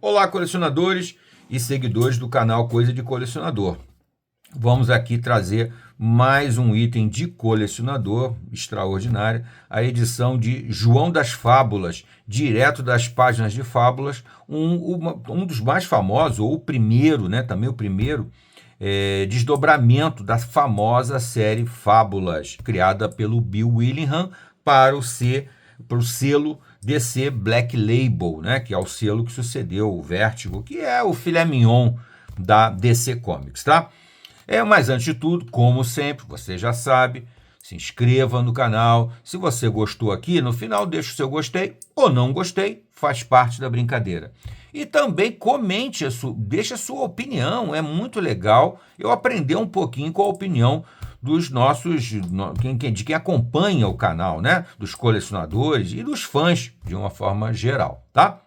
Olá, colecionadores e seguidores do canal Coisa de Colecionador. Vamos aqui trazer mais um item de colecionador extraordinário, a edição de João das Fábulas, direto das páginas de Fábulas, um dos mais famosos, ou o primeiro, né, também o primeiro, desdobramento da famosa série Fábulas, criada pelo Bill Willingham para o selo DC Black Label, né, que é o selo que sucedeu o Vertigo, que é o filé mignon da DC Comics, tá? Mas antes de tudo, como sempre, você já sabe, se inscreva no canal. Se você gostou aqui, no final deixa o seu gostei ou não gostei, faz parte da brincadeira. E também comente, deixa a sua opinião, é muito legal eu aprender um pouquinho com a opinião dos de quem acompanha o canal, né? Dos colecionadores e dos fãs, de uma forma geral, tá?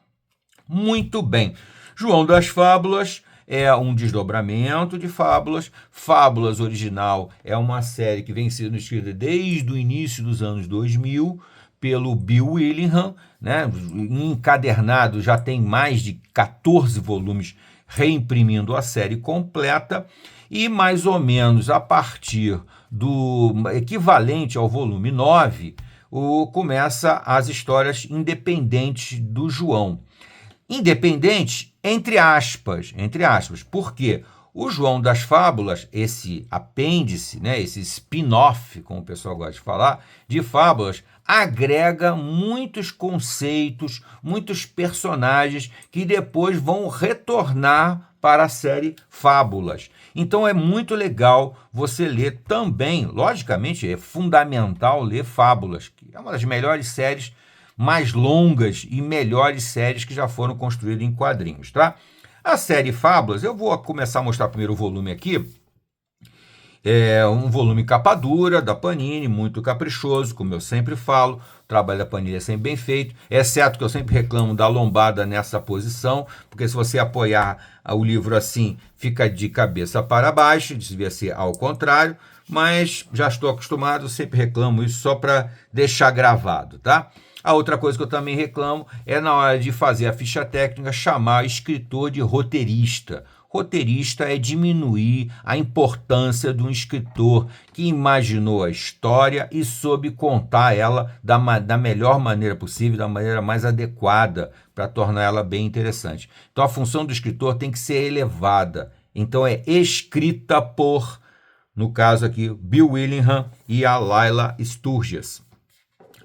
Muito bem. João das Fábulas é um desdobramento de Fábulas. Fábulas original é uma série que vem sendo escrita desde o início dos anos 2000 pelo Bill Willingham, né? Encadernado já tem mais de 14 volumes reimprimindo a série completa e mais ou menos a partir do equivalente ao volume 9, começa as histórias independentes do João. Independente, entre aspas, porque o João das Fábulas, esse apêndice, né, esse spin-off, como o pessoal gosta de falar, de Fábulas, agrega muitos conceitos, muitos personagens que depois vão retornar para a série Fábulas. Então é muito legal você ler também, logicamente é fundamental ler Fábulas, que é uma das melhores séries, mais longas e melhores séries que já foram construídas em quadrinhos, tá? A série Fábulas, eu vou começar a mostrar primeiro o volume aqui. É um volume capa dura da Panini, muito caprichoso, como eu sempre falo. O trabalho da Panini é sempre bem feito, exceto que eu sempre reclamo da lombada nessa posição, porque se você apoiar o livro assim, fica de cabeça para baixo, devia ser ao contrário, mas já estou acostumado, sempre reclamo isso só para deixar gravado, tá? A outra coisa que eu também reclamo é na hora de fazer a ficha técnica chamar o escritor de roteirista. Roteirista é diminuir a importância de um escritor que imaginou a história e soube contar ela da melhor maneira possível, da maneira mais adequada para tornar ela bem interessante. Então a função do escritor tem que ser elevada. Então é escrita por, no caso aqui, Bill Willingham e a Laila Sturges.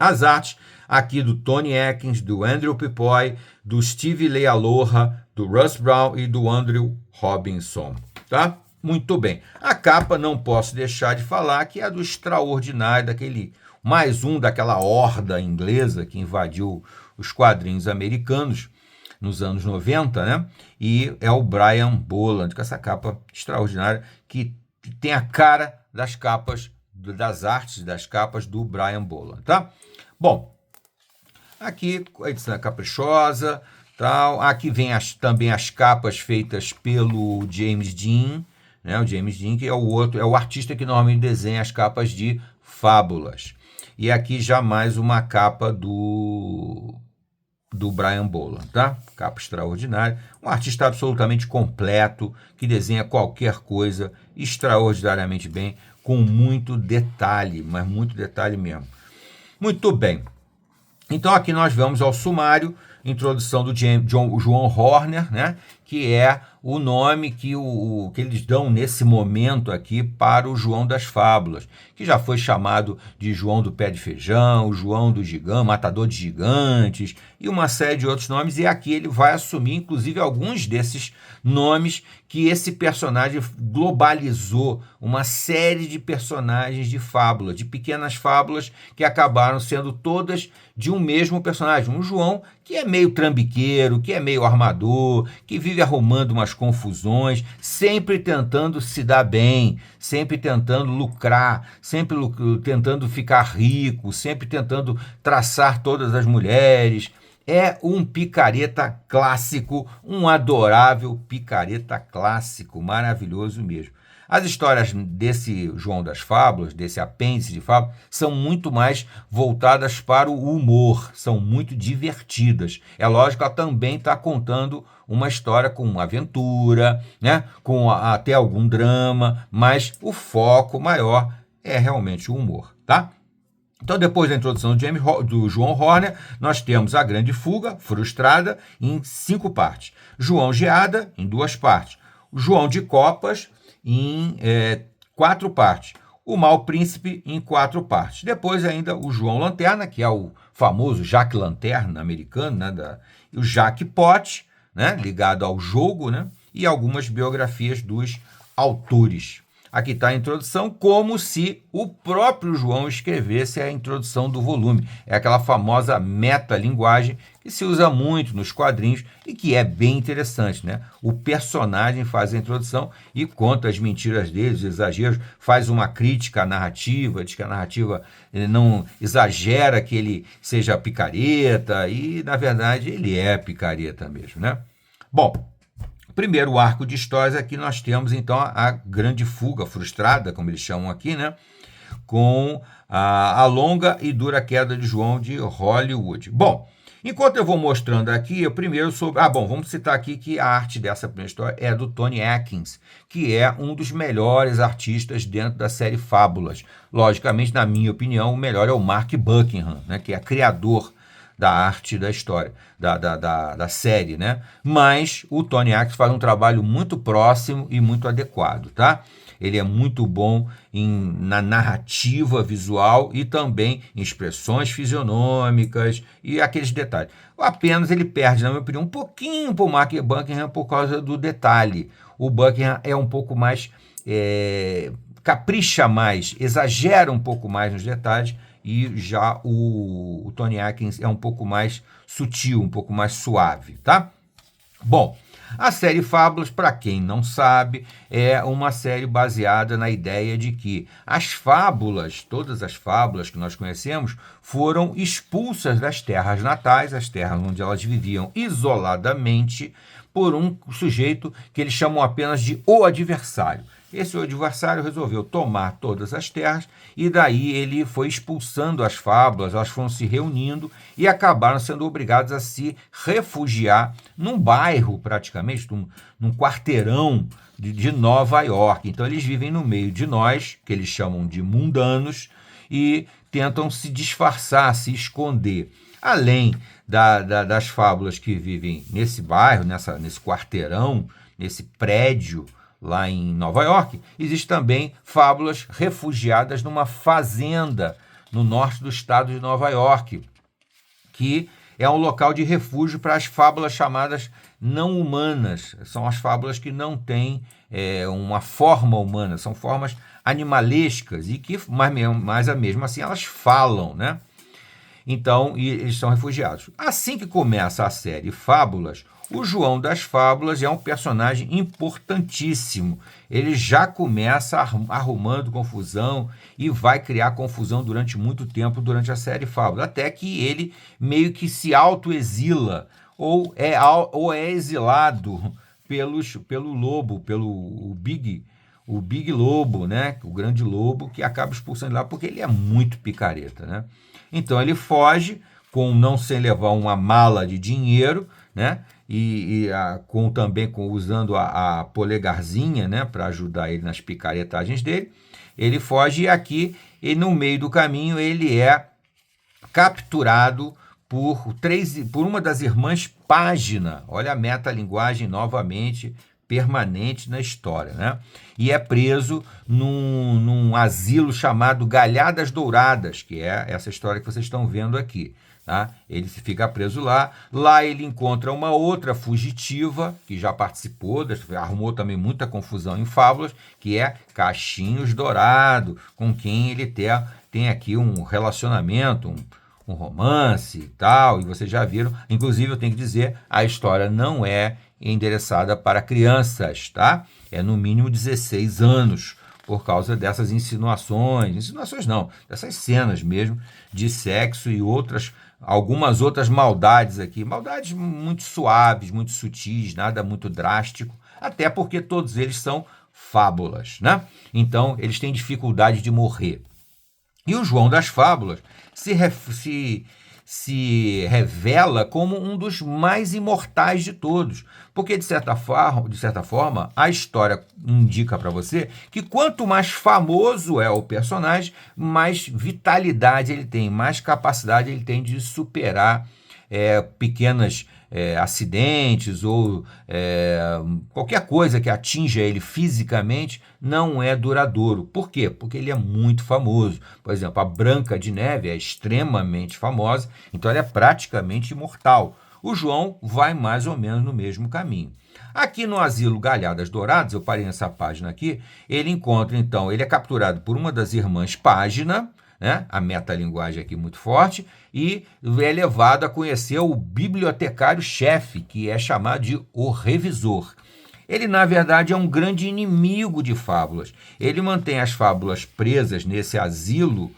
As artes aqui do Tony Atkins, do Andrew Pepoy, do Steve Leialoha, do Russ Brown e do Andrew Robinson, tá? Muito bem. A capa não posso deixar de falar que é do extraordinário, mais um daquela horda inglesa que invadiu os quadrinhos americanos nos anos 90, né? E é o Brian Bolland, com essa capa extraordinária que tem a cara das capas, das artes das capas do Brian Bolland, tá? Bom, aqui a edição caprichosa, tal. Aqui vem também as capas feitas pelo James Dean, né? O James Dean, que é o artista que normalmente desenha as capas de Fábulas. E aqui já mais uma capa do Brian Bolland, tá? Capa extraordinária. Um artista absolutamente completo, que desenha qualquer coisa extraordinariamente bem, com muito detalhe, mas muito detalhe mesmo. Muito bem. Então aqui nós vamos ao sumário, introdução do João Horner, né? Que é o nome que eles dão nesse momento aqui para o João das Fábulas, que já foi chamado de João do Pé de Feijão, João do Gigante, Matador de Gigantes e uma série de outros nomes, e aqui ele vai assumir inclusive alguns desses nomes que esse personagem globalizou, uma série de personagens de fábula, de pequenas fábulas que acabaram sendo todas de um mesmo personagem, um João que é meio trambiqueiro, que é meio armador, que vive arrumando umas confusões, sempre tentando se dar bem, sempre tentando lucrar, sempre tentando ficar rico, sempre tentando traçar todas as mulheres. É um picareta clássico, um adorável picareta clássico, maravilhoso mesmo. As histórias desse João das Fábulas, desse apêndice de fábulas, são muito mais voltadas para o humor, são muito divertidas. É lógico que ela também está contando uma história com aventura, né? Com até algum drama, mas o foco maior é realmente o humor, tá? Então, depois da introdução do João Horner, nós temos A Grande Fuga, Frustrada, em 5 partes. João Geada, em 2 partes. João de Copas, em 4 partes. O Mau Príncipe, em 4 partes. Depois ainda o João Lanterna, que é o famoso Jack Lanterna americano, né, e o Jack Pot, né, ligado ao jogo, né, e algumas biografias dos autores. Aqui está a introdução, como se o próprio João escrevesse a introdução do volume. É aquela famosa metalinguagem que se usa muito nos quadrinhos e que é bem interessante, né? O personagem faz a introdução e conta as mentiras dele, os exageros, faz uma crítica à narrativa, diz que a narrativa ele não exagera que ele seja picareta e, na verdade, ele é picareta mesmo, né? Bom, primeiro arco de histórias aqui nós temos então a Grande Fuga, Frustrada, como eles chamam aqui, né? Com a longa e dura queda de João de Hollywood. Bom, enquanto eu vou mostrando aqui, eu primeiro sobre... vamos citar aqui que a arte dessa primeira história é do Tony Atkins, que é um dos melhores artistas dentro da série Fábulas. Logicamente, na minha opinião, o melhor é o Mark Buckingham, né? Que é criador da arte da história, da série, né? Mas o Tony Atkins faz um trabalho muito próximo e muito adequado, tá? Ele é muito bom na narrativa visual e também em expressões fisionômicas e aqueles detalhes. Apenas ele perde, na minha opinião, um pouquinho para o Mark Buckingham por causa do detalhe. O Buckingham é um pouco mais... capricha mais, exagera um pouco mais nos detalhes, e já o Tony Atkins é um pouco mais sutil, um pouco mais suave, tá? Bom, a série Fábulas, para quem não sabe, é uma série baseada na ideia de que as fábulas, todas as fábulas que nós conhecemos, foram expulsas das terras natais, as terras onde elas viviam isoladamente, por um sujeito que eles chamam apenas de o adversário. Esse adversário resolveu tomar todas as terras e daí ele foi expulsando as fábulas, elas foram se reunindo e acabaram sendo obrigados a se refugiar num bairro, praticamente, num quarteirão de Nova York. Então eles vivem no meio de nós, que eles chamam de mundanos, e tentam se disfarçar, se esconder. Além das fábulas que vivem nesse bairro, nesse quarteirão, nesse prédio, lá em Nova York, existem também fábulas refugiadas numa fazenda no norte do estado de Nova York, que é um local de refúgio para as fábulas chamadas não humanas. São as fábulas que não têm uma forma humana, são formas animalescas, e que, mas mesmo assim, elas falam, né? Então, eles são refugiados. Assim que começa a série Fábulas, o João das Fábulas é um personagem importantíssimo. Ele já começa arrumando confusão e vai criar confusão durante muito tempo durante a série Fábulas, até que ele meio que se autoexila ou é exilado pelo lobo, pelo Big Lobo, né? O grande lobo, que acaba expulsando ele lá porque ele é muito picareta, né? Então ele foge não sem levar uma mala de dinheiro, né? Também usando a polegarzinha, né, para ajudar ele nas picaretagens dele. Ele foge e aqui, no meio do caminho, ele é capturado por uma das irmãs Página. Olha a metalinguagem novamente permanente na história, né? E é preso num asilo chamado Galhadas Douradas, que é essa história que vocês estão vendo aqui. Tá? Ele fica preso lá. Lá ele encontra uma outra fugitiva que já participou, arrumou também muita confusão em Fábulas, que é Caixinhos Dourado, com quem ele tem aqui um relacionamento, um romance e tal, e vocês já viram. Inclusive, eu tenho que dizer, a história não é endereçada para crianças, tá? É no mínimo 16 anos, por causa dessas insinuações não, dessas cenas mesmo de sexo e algumas outras maldades aqui, maldades muito suaves, muito sutis, nada muito drástico, até porque todos eles são fábulas, né? Então, eles têm dificuldade de morrer. E o João das Fábulas se revela como um dos mais imortais de todos, porque de certa forma a história indica para você que quanto mais famoso é o personagem, mais vitalidade ele tem, mais capacidade ele tem de superar pequenas acidentes ou qualquer coisa que atinja ele fisicamente não é duradouro. Por quê? Porque ele é muito famoso. Por exemplo, a Branca de Neve é extremamente famosa, então ela é praticamente imortal. O João vai mais ou menos no mesmo caminho. Aqui no Asilo Galhadas Douradas, eu parei nessa página aqui, ele encontra, então, ele é capturado por uma das irmãs Página, né? A metalinguagem aqui muito forte, e é levado a conhecer o bibliotecário-chefe, que é chamado de o Revisor. Ele, na verdade, é um grande inimigo de fábulas. Ele mantém as fábulas presas nesse asilo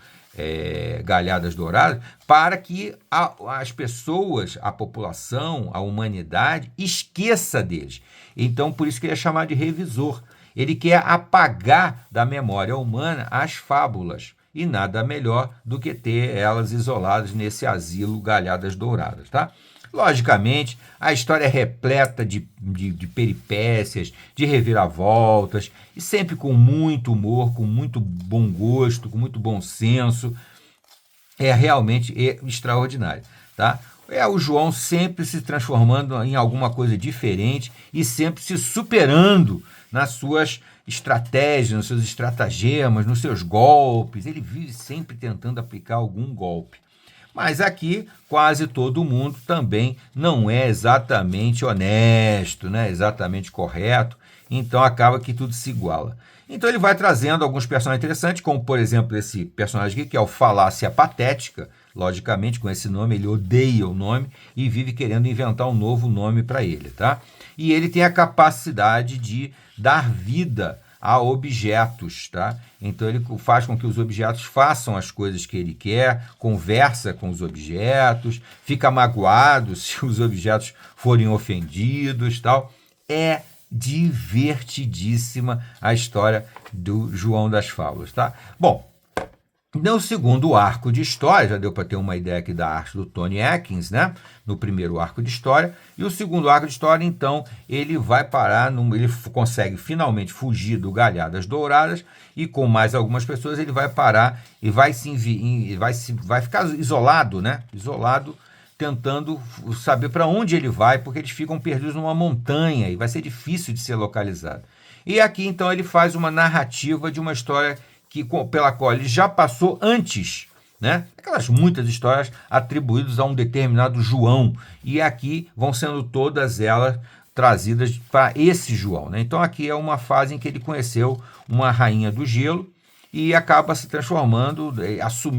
Galhadas Douradas para que as pessoas, a população, a humanidade, esqueça deles. Então, por isso que ele é chamado de revisor. Ele quer apagar da memória humana as fábulas. E nada melhor do que ter elas isoladas nesse asilo Galhadas Douradas, tá? Logicamente, a história é repleta de peripécias, de reviravoltas, e sempre com muito humor, com muito bom gosto, com muito bom senso. É realmente extraordinário, tá? É o João sempre se transformando em alguma coisa diferente e sempre se superando nas suas estratégias, nos seus estratagemas, nos seus golpes. Ele vive sempre tentando aplicar algum golpe. Mas aqui quase todo mundo também não é exatamente honesto, né? Exatamente correto, então acaba que tudo se iguala. Então ele vai trazendo alguns personagens interessantes, como por exemplo esse personagem aqui, que é o Falácia Patética. Logicamente, com esse nome, ele odeia o nome e vive querendo inventar um novo nome para ele, tá? E ele tem a capacidade de dar vida a objetos, tá? Então ele faz com que os objetos façam as coisas que ele quer, conversa com os objetos, fica magoado se os objetos forem ofendidos, tal. É divertidíssima a história do João das Fábulas, tá? Bom, no segundo arco de história, já deu para ter uma ideia aqui da arte do Tony Atkins, né? No primeiro arco de história. E o segundo arco de história, então, ele vai parar, ele consegue finalmente fugir do Galhadas Douradas e com mais algumas pessoas ele vai parar e vai ficar isolado, né? Isolado, tentando saber para onde ele vai, porque eles ficam perdidos numa montanha e vai ser difícil de ser localizado. E aqui, então, ele faz uma narrativa de uma história pela qual ele já passou antes, né? Aquelas muitas histórias atribuídas a um determinado João, e aqui vão sendo todas elas trazidas para esse João, né? Então aqui é uma fase em que ele conheceu uma rainha do gelo e acaba se transformando,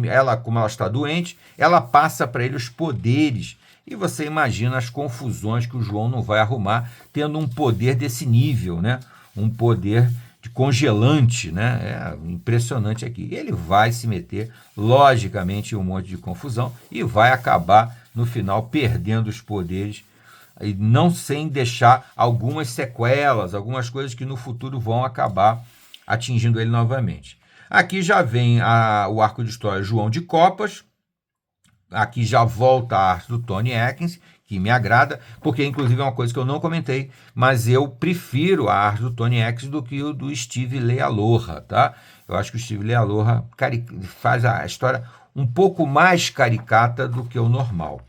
ela, como ela está doente, ela passa para ele os poderes, e você imagina as confusões que o João não vai arrumar tendo um poder desse nível, né? Um poder de congelante, né? É impressionante aqui. Ele vai se meter, logicamente, em um monte de confusão e vai acabar, no final, perdendo os poderes, e não sem deixar algumas sequelas, algumas coisas que no futuro vão acabar atingindo ele novamente. Aqui já vem o arco de história João de Copas. Aqui já volta a arte do Tony Atkins, que me agrada, porque inclusive é uma coisa que eu não comentei, mas eu prefiro a arte do Tony Atkins do que o do Steve Leialoha, tá? Eu acho que o Steve Leialoha faz a história um pouco mais caricata do que o normal.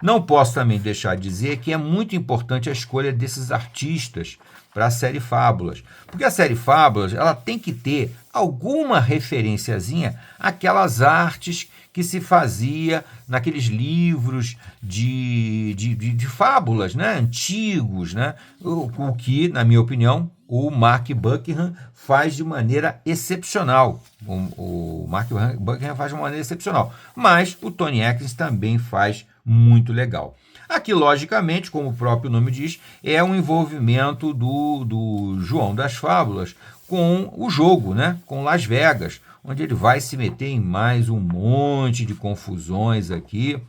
Não posso também deixar de dizer que é muito importante a escolha desses artistas para a série Fábulas, porque a série Fábulas ela tem que ter alguma referenciazinha àquelas artes que se fazia naqueles livros de fábulas, né, antigos, né, o que, na minha opinião, o Mark Buckingham faz de maneira excepcional. O Mark Buckingham faz de maneira excepcional, mas o Tony Atkins também faz muito legal. Aqui, logicamente, como o próprio nome diz, é um envolvimento do João das Fábulas com o jogo, né? Com Las Vegas, onde ele vai se meter em mais um monte de confusões aqui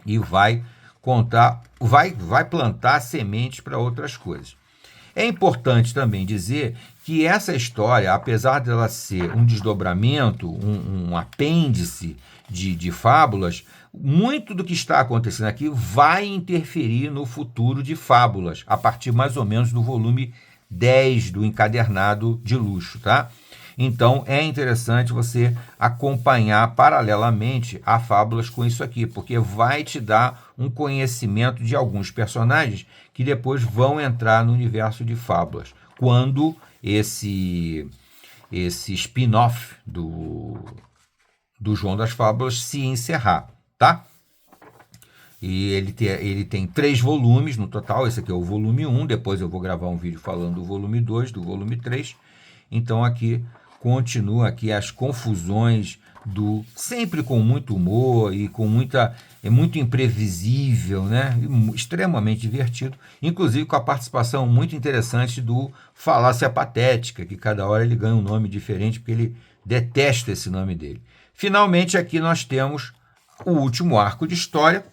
e vai plantar sementes para outras coisas. É importante também dizer que essa história, apesar dela ser um desdobramento, um apêndice de fábulas, muito do que está acontecendo aqui vai interferir no futuro de fábulas, a partir mais ou menos do volume 10 do encadernado de luxo, tá? Então, é interessante você acompanhar paralelamente a fábulas com isso aqui, porque vai te dar um conhecimento de alguns personagens que depois vão entrar no universo de fábulas, quando esse spin-off do João das Fábulas se encerrar, tá? E ele tem 3 volumes no total, esse aqui é o volume 1, depois eu vou gravar um vídeo falando do volume 2, do volume 3. Então aqui continua aqui as confusões sempre com muito humor e com muito imprevisível, né? Extremamente divertido, inclusive com a participação muito interessante do Falácia Patética, que cada hora ele ganha um nome diferente, porque ele detesta esse nome dele. Finalmente aqui nós temos o último arco de história,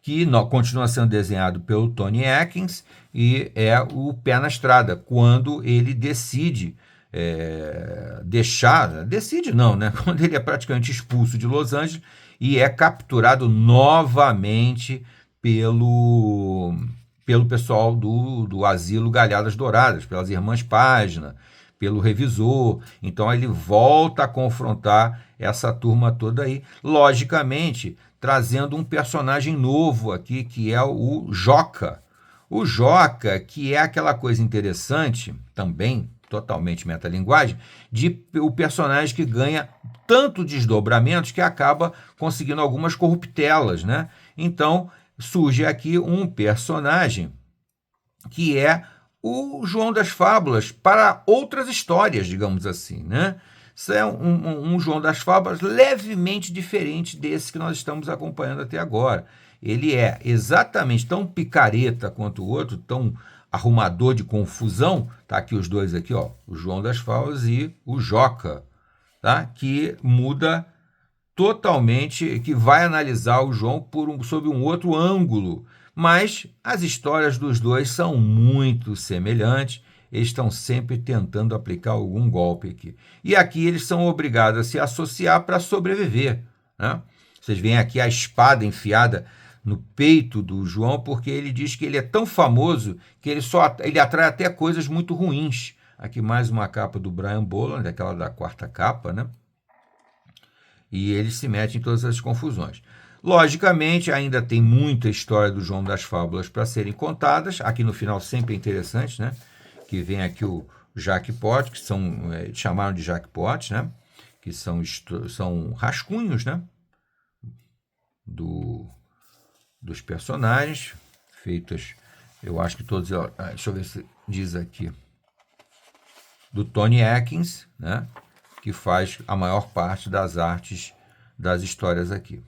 que continua sendo desenhado pelo Tony Atkins, e é o Pé na Estrada, quando ele decide decide não, né? Quando ele é praticamente expulso de Los Angeles e é capturado novamente pelo pessoal do Asilo Galhadas Douradas, pelas Irmãs Página, pelo revisor. Então ele volta a confrontar essa turma toda aí, logicamente trazendo um personagem novo aqui, que é o Joca. O Joca, que é aquela coisa interessante, também totalmente metalinguagem, de o personagem que ganha tanto desdobramentos que acaba conseguindo algumas corruptelas, né? Então surge aqui um personagem que é o João das Fábulas para outras histórias, digamos assim, né? Isso é um João das Fábulas levemente diferente desse que nós estamos acompanhando até agora. Ele é exatamente tão picareta quanto o outro, tão arrumador de confusão, tá aqui os dois aqui, ó, o João das Fábulas e o Joca, tá? Que muda totalmente, que vai analisar o João sob um outro ângulo, mas as histórias dos dois são muito semelhantes, eles estão sempre tentando aplicar algum golpe aqui. E aqui eles são obrigados a se associar para sobreviver, né? Vocês veem aqui a espada enfiada no peito do João, porque ele diz que ele é tão famoso que ele atrai até coisas muito ruins. Aqui mais uma capa do Brian Bolland, aquela da 4ª capa, né? E ele se mete em todas as confusões. Logicamente, ainda tem muita história do João das Fábulas para serem contadas. Aqui no final sempre é interessante, né? Que vem aqui o jackpot, que chamaram de jackpot, né? Que são rascunhos, né? Dos personagens, feitas, eu acho que todos, deixa eu ver se diz aqui, do Tony Atkins, né? Que faz a maior parte das artes das histórias aqui.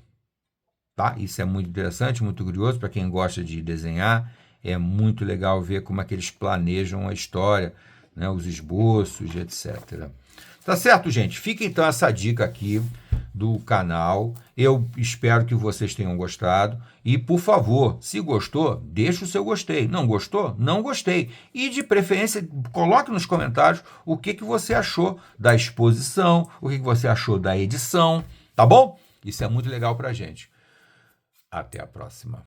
Tá? Isso é muito interessante, muito curioso para quem gosta de desenhar. É muito legal ver como é que eles planejam a história, né? Os esboços, etc. Tá certo, gente? Fica então essa dica aqui do canal. Eu espero que vocês tenham gostado. E, por favor, se gostou, deixa o seu gostei. Não gostou? Não gostei. E, de preferência, coloque nos comentários o que você achou da exposição, o que você achou da edição, tá bom? Isso é muito legal pra gente. Até a próxima.